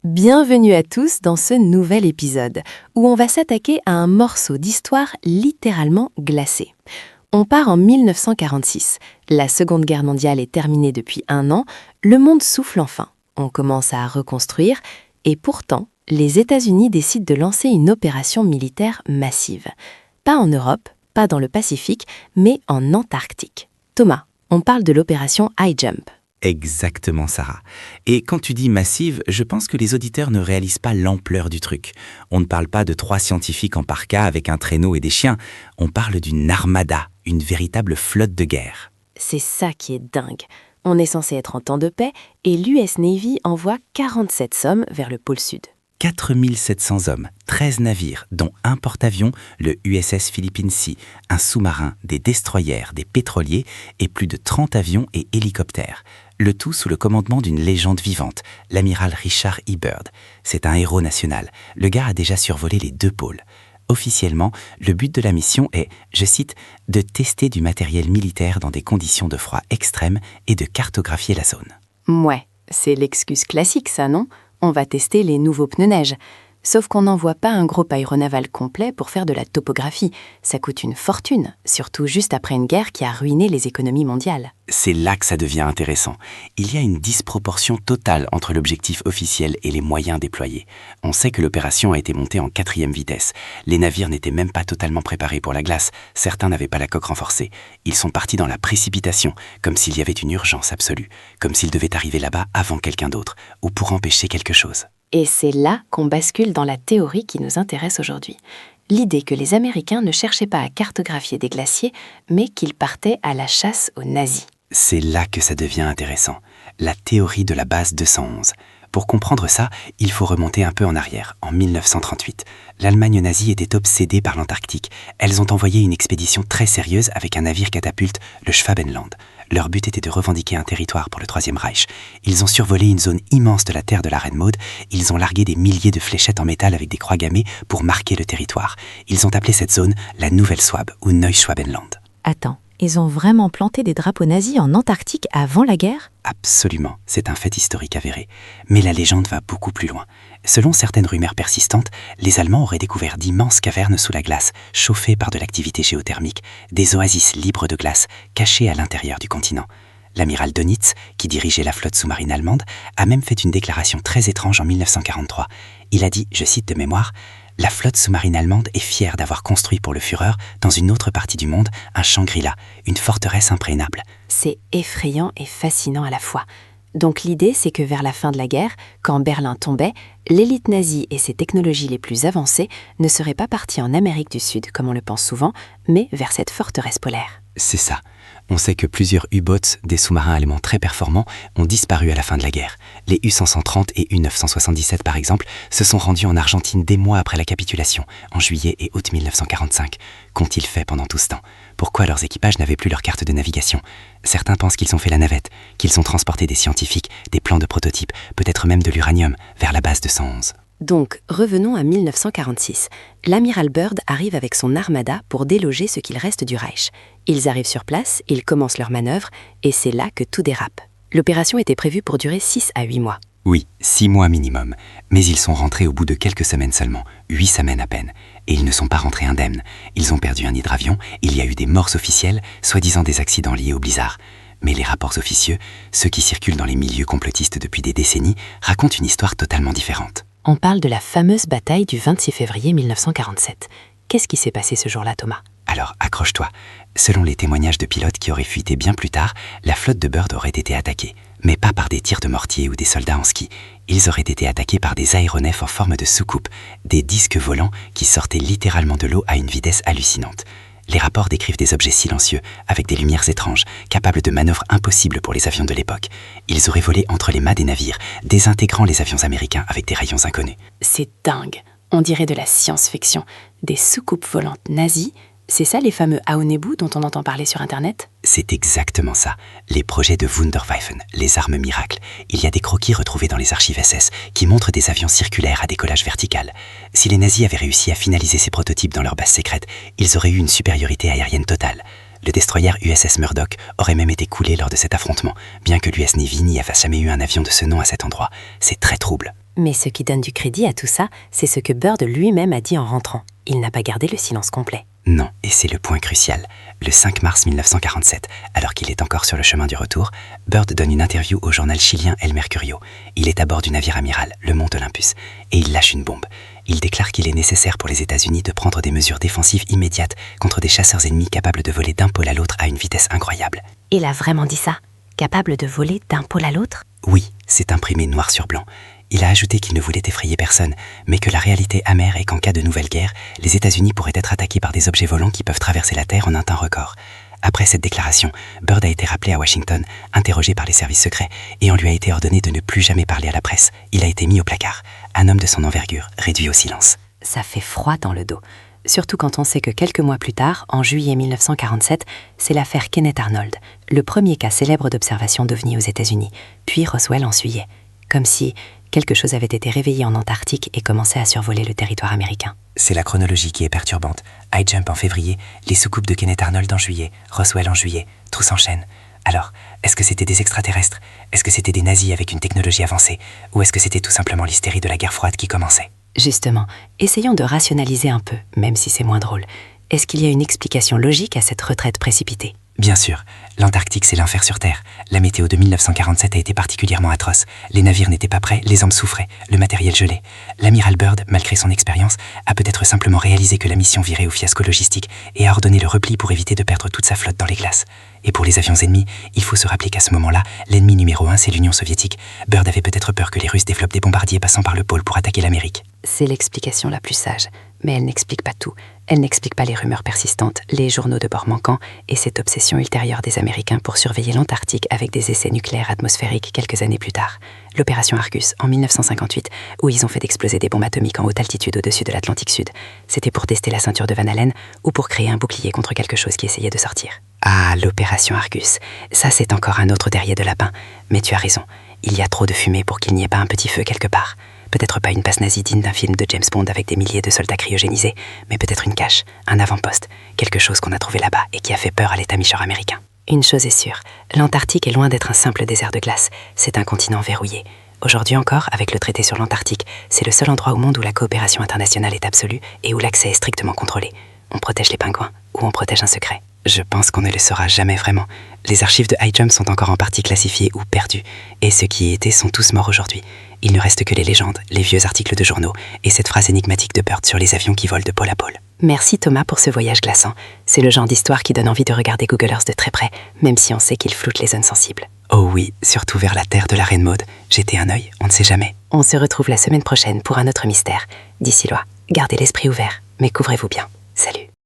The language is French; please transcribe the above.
Bienvenue à tous dans ce nouvel épisode où on va s'attaquer à un morceau d'histoire littéralement glacé. On part en 1946. La Seconde Guerre mondiale est terminée depuis 1 an, le monde souffle enfin. On commence à reconstruire et pourtant, les États-Unis décident de lancer une opération militaire massive. Pas en Europe, pas dans le Pacifique, mais en Antarctique. Thomas, on parle de l'opération High Jump. Exactement, Sarah. Et quand tu dis massive, je pense que les auditeurs ne réalisent pas l'ampleur du truc. On ne parle pas de 3 scientifiques en parka avec un traîneau et des chiens. On parle d'une armada, une véritable flotte de guerre. C'est ça qui est dingue. On est censé être en temps de paix et l'US Navy envoie 47 hommes vers le pôle Sud. 4700 hommes, 13 navires, dont un porte-avions, le USS Philippine Sea, un sous-marin, des destroyers, des pétroliers et plus de 30 avions et hélicoptères. Le tout sous le commandement d'une légende vivante, l'amiral Richard E. Byrd. C'est un héros national. Le gars a déjà survolé les 2 pôles. Officiellement, le but de la mission est, je cite, « de tester du matériel militaire dans des conditions de froid extrêmes et de cartographier la zone ». Ouais, c'est l'excuse classique ça, non ? On va tester les nouveaux pneus neige. Sauf qu'on n'envoie pas un groupe aéronaval complet pour faire de la topographie. Ça coûte une fortune, surtout juste après une guerre qui a ruiné les économies mondiales. C'est là que ça devient intéressant. Il y a une disproportion totale entre l'objectif officiel et les moyens déployés. On sait que l'opération a été montée en 4e vitesse. Les navires n'étaient même pas totalement préparés pour la glace. Certains n'avaient pas la coque renforcée. Ils sont partis dans la précipitation, comme s'il y avait une urgence absolue, comme s'ils devaient arriver là-bas avant quelqu'un d'autre, ou pour empêcher quelque chose. Et c'est là qu'on bascule dans la théorie qui nous intéresse aujourd'hui. L'idée que les Américains ne cherchaient pas à cartographier des glaciers, mais qu'ils partaient à la chasse aux nazis. C'est là que ça devient intéressant. La théorie de la base 211. Pour comprendre ça, il faut remonter un peu en arrière, en 1938. L'Allemagne nazie était obsédée par l'Antarctique. Elles ont envoyé une expédition très sérieuse avec un navire catapulte, le Schwabenland. Leur but était de revendiquer un territoire pour le Troisième Reich. Ils ont survolé une zone immense de la terre de la Reine Maude. Ils ont largué des milliers de fléchettes en métal avec des croix gammées pour marquer le territoire. Ils ont appelé cette zone la Nouvelle Swab ou Neuschwabenland. Attends, ils ont vraiment planté des drapeaux nazis en Antarctique avant la guerre ? Absolument, c'est un fait historique avéré. Mais la légende va beaucoup plus loin. Selon certaines rumeurs persistantes, les Allemands auraient découvert d'immenses cavernes sous la glace, chauffées par de l'activité géothermique, des oasis libres de glace, cachées à l'intérieur du continent. L'amiral Dönitz, qui dirigeait la flotte sous-marine allemande, a même fait une déclaration très étrange en 1943. Il a dit, je cite de mémoire, « La flotte sous-marine allemande est fière d'avoir construit pour le Führer, dans une autre partie du monde, un Shangri-La, une forteresse imprégnable. » C'est effrayant et fascinant à la fois. Donc l'idée, c'est que vers la fin de la guerre, quand Berlin tombait, l'élite nazie et ses technologies les plus avancées ne seraient pas parties en Amérique du Sud, comme on le pense souvent, mais vers cette forteresse polaire. C'est ça. On sait que plusieurs U-boats, des sous-marins allemands très performants, ont disparu à la fin de la guerre. Les U-530 et U-977 par exemple, se sont rendus en Argentine des mois après la capitulation, en juillet et août 1945. Qu'ont-ils fait pendant tout ce temps ? Pourquoi leurs équipages n'avaient plus leur carte de navigation ? Certains pensent qu'ils ont fait la navette, qu'ils ont transporté des scientifiques, des plans de prototypes, peut-être même de l'uranium, vers la base 211. Donc, revenons à 1946. L'amiral Byrd arrive avec son armada pour déloger ce qu'il reste du Reich. Ils arrivent sur place, ils commencent leur manœuvre, et c'est là que tout dérape. L'opération était prévue pour durer 6 à 8 mois. Oui, 6 mois minimum. Mais ils sont rentrés au bout de quelques semaines seulement, 8 semaines à peine. Et ils ne sont pas rentrés indemnes. Ils ont perdu un hydravion, il y a eu des morts officielles, soi-disant des accidents liés au blizzard. Mais les rapports officieux, ceux qui circulent dans les milieux complotistes depuis des décennies, racontent une histoire totalement différente. On parle de la fameuse bataille du 26 février 1947. Qu'est-ce qui s'est passé ce jour-là, Thomas ? Alors, accroche-toi. Selon les témoignages de pilotes qui auraient fuité bien plus tard, la flotte de Byrd aurait été attaquée. Mais pas par des tirs de mortier ou des soldats en ski. Ils auraient été attaqués par des aéronefs en forme de soucoupe, des disques volants qui sortaient littéralement de l'eau à une vitesse hallucinante. Les rapports décrivent des objets silencieux, avec des lumières étranges, capables de manœuvres impossibles pour les avions de l'époque. Ils auraient volé entre les mâts des navires, désintégrant les avions américains avec des rayons inconnus. C'est dingue. On dirait de la science-fiction. Des soucoupes volantes nazies. C'est ça les fameux Aonebu dont on entend parler sur Internet ? C'est exactement ça, les projets de Wunderwaffen, les armes miracles. Il y a des croquis retrouvés dans les archives SS qui montrent des avions circulaires à décollage vertical. Si les nazis avaient réussi à finaliser ces prototypes dans leur base secrète, ils auraient eu une supériorité aérienne totale. Le destroyer USS Murdoch aurait même été coulé lors de cet affrontement, bien que l'US Navy n'y ait jamais eu un avion de ce nom à cet endroit. C'est très trouble. Mais ce qui donne du crédit à tout ça, c'est ce que Bird lui-même a dit en rentrant. Il n'a pas gardé le silence complet. Non, et c'est le point crucial. Le 5 mars 1947, alors qu'il est encore sur le chemin du retour, Bird donne une interview au journal chilien El Mercurio. Il est à bord du navire amiral, le Mont Olympus, et il lâche une bombe. Il déclare qu'il est nécessaire pour les États-Unis de prendre des mesures défensives immédiates contre des chasseurs ennemis capables de voler d'un pôle à l'autre à une vitesse incroyable. Il a vraiment dit ça? Capable de voler d'un pôle à l'autre? Oui, c'est imprimé noir sur blanc. Il a ajouté qu'il ne voulait effrayer personne, mais que la réalité amère est qu'en cas de nouvelle guerre, les États-Unis pourraient être attaqués par des objets volants qui peuvent traverser la Terre en un temps record. Après cette déclaration, Bird a été rappelé à Washington, interrogé par les services secrets, et on lui a été ordonné de ne plus jamais parler à la presse. Il a été mis au placard. Un homme de son envergure, réduit au silence. Ça fait froid dans le dos. Surtout quand on sait que quelques mois plus tard, en juillet 1947, c'est l'affaire Kenneth Arnold, le premier cas célèbre d'observation d'OVNI aux États-Unis, puis Roswell en juillet. Comme si quelque chose avait été réveillé en Antarctique et commençait à survoler le territoire américain. C'est la chronologie qui est perturbante. High Jump en février, les soucoupes de Kenneth Arnold en juillet, Roswell en juillet, tout s'enchaîne. Alors, est-ce que c'était des extraterrestres? Est-ce que c'était des nazis avec une technologie avancée? Ou est-ce que c'était tout simplement l'hystérie de la guerre froide qui commençait? Justement, essayons de rationaliser un peu, même si c'est moins drôle. Est-ce qu'il y a une explication logique à cette retraite précipitée? Bien sûr, l'Antarctique c'est l'enfer sur Terre. La météo de 1947 a été particulièrement atroce. Les navires n'étaient pas prêts, les hommes souffraient, le matériel gelé. L'amiral Bird, malgré son expérience, a peut-être simplement réalisé que la mission virait au fiasco logistique et a ordonné le repli pour éviter de perdre toute sa flotte dans les glaces. Et pour les avions ennemis, il faut se rappeler qu'à ce moment-là, l'ennemi numéro 1 c'est l'Union soviétique. Bird avait peut-être peur que les Russes développent des bombardiers passant par le pôle pour attaquer l'Amérique. C'est l'explication la plus sage, mais elle n'explique pas tout. Elle n'explique pas les rumeurs persistantes, les journaux de bord manquants et cette obsession ultérieure des Américains pour surveiller l'Antarctique avec des essais nucléaires atmosphériques quelques années plus tard. L'opération Argus, en 1958, où ils ont fait exploser des bombes atomiques en haute altitude au-dessus de l'Atlantique Sud. C'était pour tester la ceinture de Van Allen ou pour créer un bouclier contre quelque chose qui essayait de sortir. Ah, l'opération Argus. Ça, c'est encore un autre derrière de lapin. Mais tu as raison, il y a trop de fumée pour qu'il n'y ait pas un petit feu quelque part. Peut-être pas une base nazie digne d'un film de James Bond avec des milliers de soldats cryogénisés, mais peut-être une cache, un avant-poste, quelque chose qu'on a trouvé là-bas et qui a fait peur à l'état-major américain. Une chose est sûre, l'Antarctique est loin d'être un simple désert de glace, c'est un continent verrouillé. Aujourd'hui encore, avec le traité sur l'Antarctique, c'est le seul endroit au monde où la coopération internationale est absolue et où l'accès est strictement contrôlé. On protège les pingouins ou on protège un secret. Je pense qu'on ne le saura jamais vraiment. Les archives de High Jump sont encore en partie classifiées ou perdues, et ceux qui y étaient sont tous morts aujourd'hui. Il ne reste que les légendes, les vieux articles de journaux, et cette phrase énigmatique de Bird sur les avions qui volent de pôle à pôle. Merci Thomas pour ce voyage glaçant. C'est le genre d'histoire qui donne envie de regarder Google Earth de très près, même si on sait qu'il floute les zones sensibles. Oh oui, surtout vers la terre de la Reine Maude. Jetez un œil, on ne sait jamais. On se retrouve la semaine prochaine pour un autre mystère. D'ici là, gardez l'esprit ouvert, mais couvrez-vous bien.